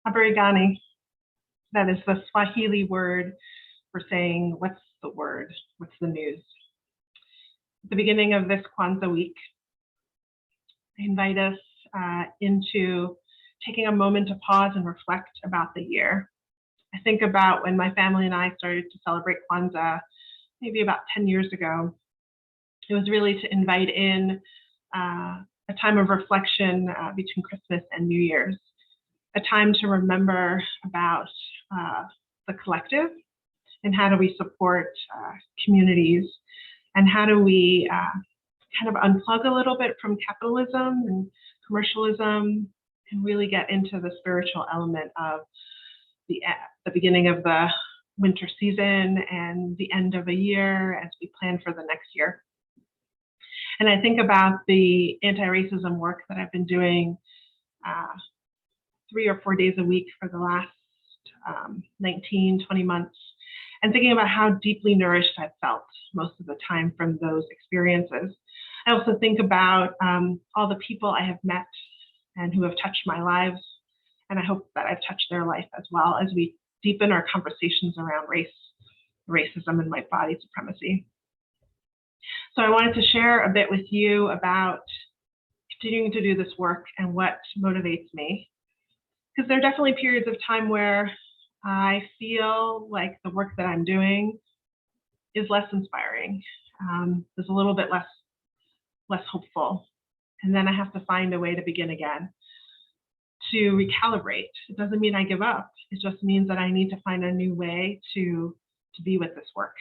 Habari gani. That is the Swahili word for saying, what's the word? What's the news? At the beginning of this Kwanzaa week, I invite us into taking a moment to pause and reflect about the year. I think about when my family and I started to celebrate Kwanzaa, maybe about 10 years ago. It was really to invite in a time of reflection between Christmas and New Year's, a time to remember about the collective and how do we support communities and how do we kind of unplug a little bit from capitalism and commercialism and really get into the spiritual element of the beginning of the winter season and the end of a year as we plan for the next year. And I think about the anti-racism work that I've been doing 3 or 4 days a week for the last 19, 20 months, and thinking about how deeply nourished I've felt most of the time from those experiences. I also think about all the people I have met and who have touched my lives, and I hope that I've touched their life as well as we deepen our conversations around race, racism, and white body supremacy. So I wanted to share a bit with you about continuing to do this work and what motivates me. Because there are definitely periods of time where I feel like the work that I'm doing is less inspiring, is a little bit less hopeful. And then I have to find a way to begin again, to recalibrate. It doesn't mean I give up. It just means that I need to find a new way to be with this work.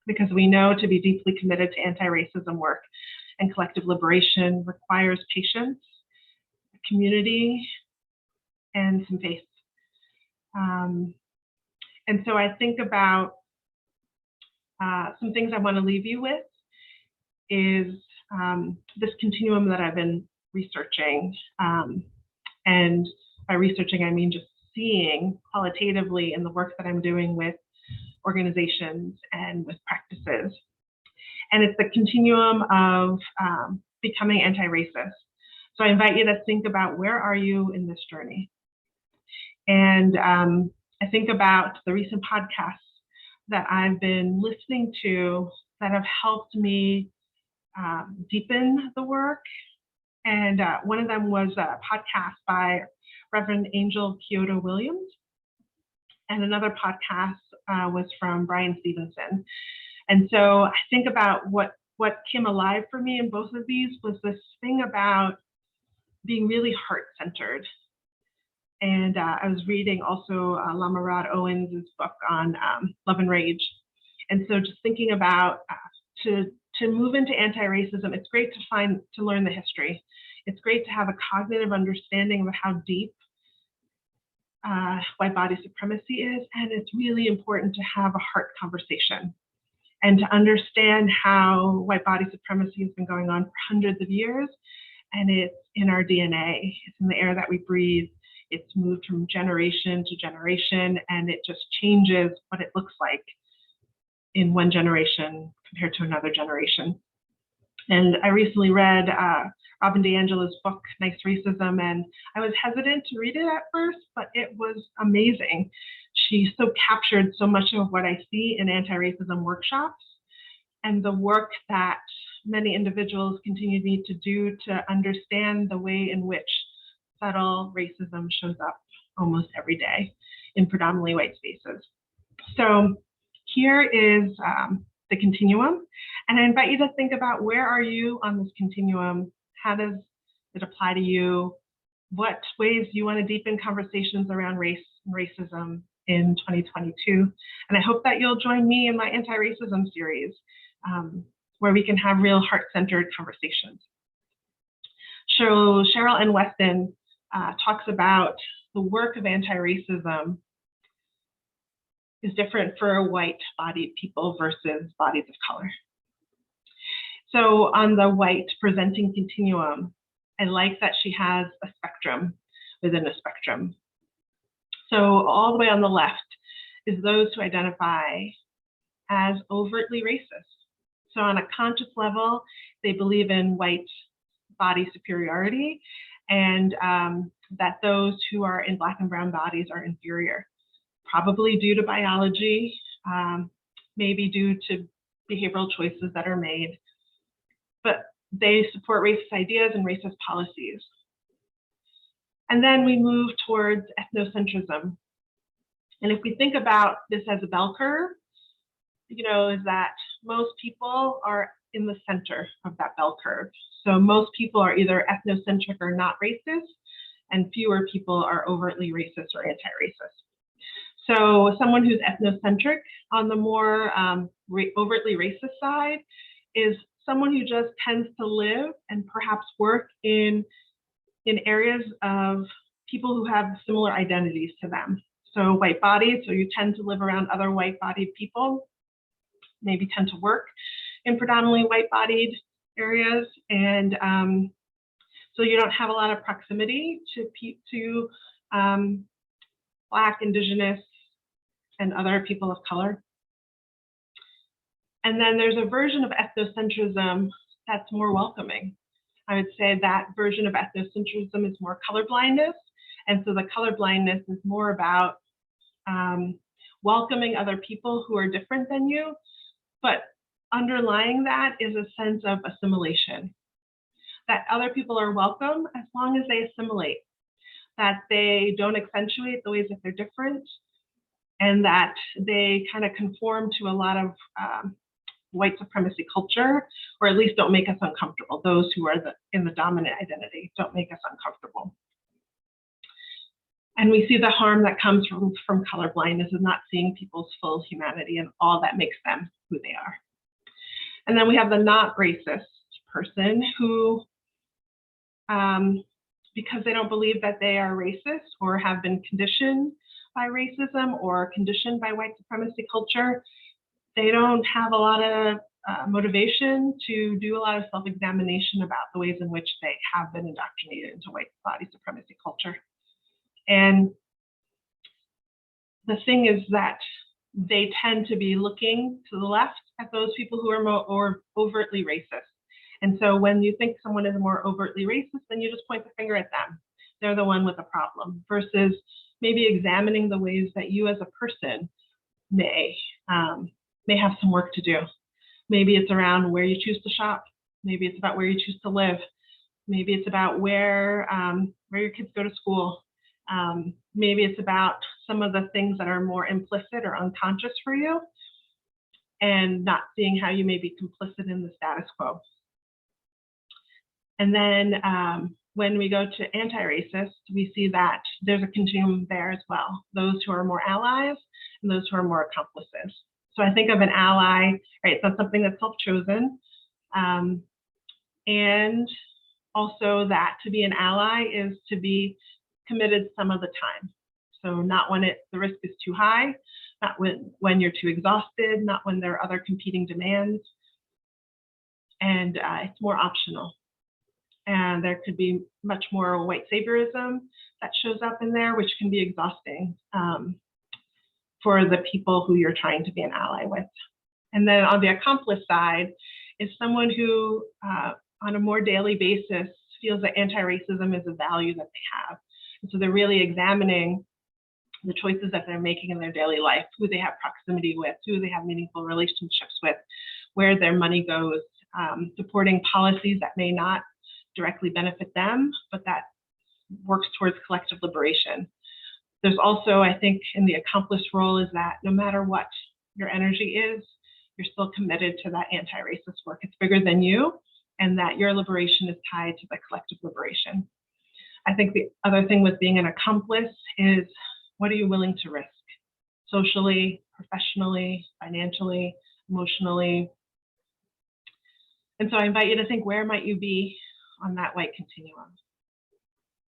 Because we know to be deeply committed to anti-racism work and collective liberation requires patience, community, and some faith. And so I think about some things I want to leave you with is this continuum that I've been researching. And by researching, I mean just seeing qualitatively in the work that I'm doing with organizations and with practices. And it's the continuum of becoming anti-racist. So I invite you to think about, where are you in this journey? And I think about the recent podcasts that I've been listening to that have helped me deepen the work. And one of them was a podcast by Reverend Angel Kyoto Williams. And another podcast was from Brian Stevenson. And so I think about what came alive for me in both of these was this thing about being really heart-centered. And I was reading also Lama Rod Owens' book on Love and Rage. And so just thinking about to move into anti-racism, it's great to learn the history. It's great to have a cognitive understanding of how deep white body supremacy is. And it's really important to have a heart conversation and to understand how white body supremacy has been going on for hundreds of years. And it's in our DNA, it's in the air that we breathe. It's moved from generation to generation, and it just changes what it looks like in one generation compared to another generation. And I recently read Robin DiAngelo's book, Nice Racism, and I was hesitant to read it at first, but it was amazing. She so captured so much of what I see in anti-racism workshops and the work that many individuals continue to need to do to understand the way in which subtle racism shows up almost every day in predominantly white spaces. So here is the continuum, and I invite you to think about, where are you on this continuum? How does it apply to you? What ways do you want to deepen conversations around race and racism in 2022? And I hope that you'll join me in my anti-racism series, where we can have real heart-centered conversations. So Cheryl N. Weston talks about the work of anti-racism is different for white-bodied people versus bodies of color. So on the white presenting continuum, I like that she has a spectrum within a spectrum. So all the way on the left is those who identify as overtly racist. So on a conscious level, they believe in white body superiority, and that those who are in Black and brown bodies are inferior, probably due to biology, maybe due to behavioral choices that are made, but they support racist ideas and racist policies. And then we move towards ethnocentrism. And if we think about this as a bell curve, is that most people are in the center of that bell curve. So most people are either ethnocentric or not racist, and fewer people are overtly racist or anti-racist. So someone who's ethnocentric on the more overtly racist side is someone who just tends to live and perhaps work in areas of people who have similar identities to them. So white bodies, so you tend to live around other white-bodied people, maybe tend to work in predominantly white-bodied areas, and so you don't have a lot of proximity to Black, indigenous, and other people of color. And then there's a version of ethnocentrism that's more welcoming. I would say that version of ethnocentrism is more colorblindness. And so the colorblindness is more about welcoming other people who are different than you, but underlying that is a sense of assimilation, that other people are welcome as long as they assimilate, that they don't accentuate the ways that they're different, and that they kind of conform to a lot of white supremacy culture, or at least don't make us uncomfortable. Those who are in the dominant identity don't make us uncomfortable. And we see the harm that comes from colorblindness of not seeing people's full humanity and all that makes them who they are. And then we have the not racist person who, because they don't believe that they are racist or have been conditioned by racism or conditioned by white supremacy culture, they don't have a lot of motivation to do a lot of self-examination about the ways in which they have been indoctrinated into white body supremacy culture. And the thing is that they tend to be looking to the left at those people who are more overtly racist. And so when you think someone is more overtly racist, then you just point the finger at them. They're the one with the problem, versus maybe examining the ways that you as a person may have some work to do. Maybe it's around where you choose to shop. Maybe it's about where you choose to live. Maybe it's about where your kids go to school. Maybe it's about some of the things that are more implicit or unconscious for you, and not seeing how you may be complicit in the status quo. And then when we go to anti-racist, we see that there's a continuum there as well. Those who are more allies and those who are more accomplices. So I think of an ally, right? So something that's self-chosen, and also that to be an ally is to be committed some of the time. So not when the risk is too high, not when you're too exhausted, not when there are other competing demands, and it's more optional. And there could be much more white saviorism that shows up in there, which can be exhausting for the people who you're trying to be an ally with. And then on the accomplice side is someone who, on a more daily basis, feels that anti-racism is a value that they have. And so they're really examining the choices that they're making in their daily life, who they have proximity with, who they have meaningful relationships with, where their money goes, supporting policies that may not directly benefit them, but that works towards collective liberation. There's also, I think, in the accomplice role is that no matter what your energy is, you're still committed to that anti-racist work. It's bigger than you, and that your liberation is tied to the collective liberation. I think the other thing with being an accomplice is, what are you willing to risk? Socially, professionally, financially, emotionally. And so I invite you to think, where might you be on that white continuum?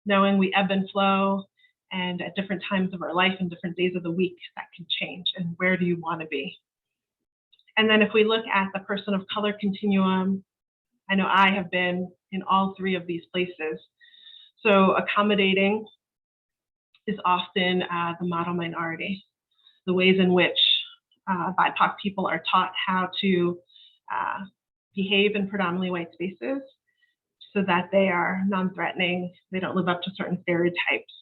Knowing we ebb and flow, and at different times of our life and different days of the week, that can change. And where do you want to be? And then if we look at the person of color continuum, I know I have been in all three of these places. So accommodating is often the model minority, the ways in which BIPOC people are taught how to behave in predominantly white spaces, so that they are non-threatening, they don't live up to certain stereotypes.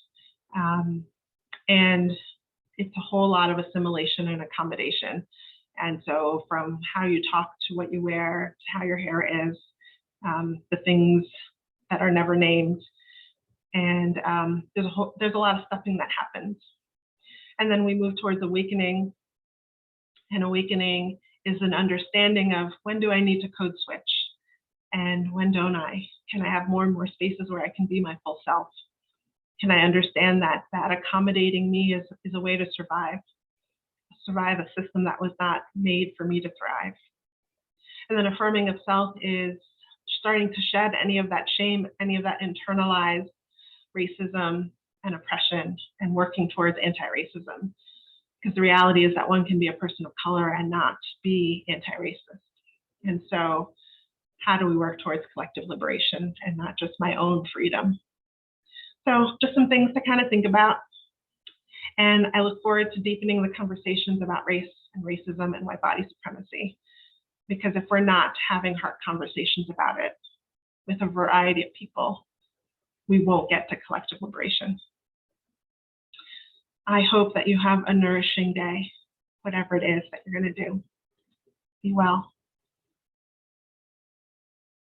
And it's a whole lot of assimilation and accommodation. And so from how you talk to what you wear, to how your hair is, the things that are never named. And there's a lot of stuffing that happens. And then we move towards awakening. And awakening is an understanding of, when do I need to code switch? And when don't I? Can I have more and more spaces where I can be my full self? Can I understand that accommodating me is a way to survive a system that was not made for me to thrive? And then affirming of self is starting to shed any of that shame, any of that internalized racism and oppression, and working towards anti-racism. Because the reality is that one can be a person of color and not be anti-racist. And so how do we work towards collective liberation and not just my own freedom? So just some things to kind of think about. And I look forward to deepening the conversations about race and racism and white body supremacy. Because if we're not having heart conversations about it with a variety of people, we won't get to collective liberation. I hope that you have a nourishing day, whatever it is that you're going to do. Be well.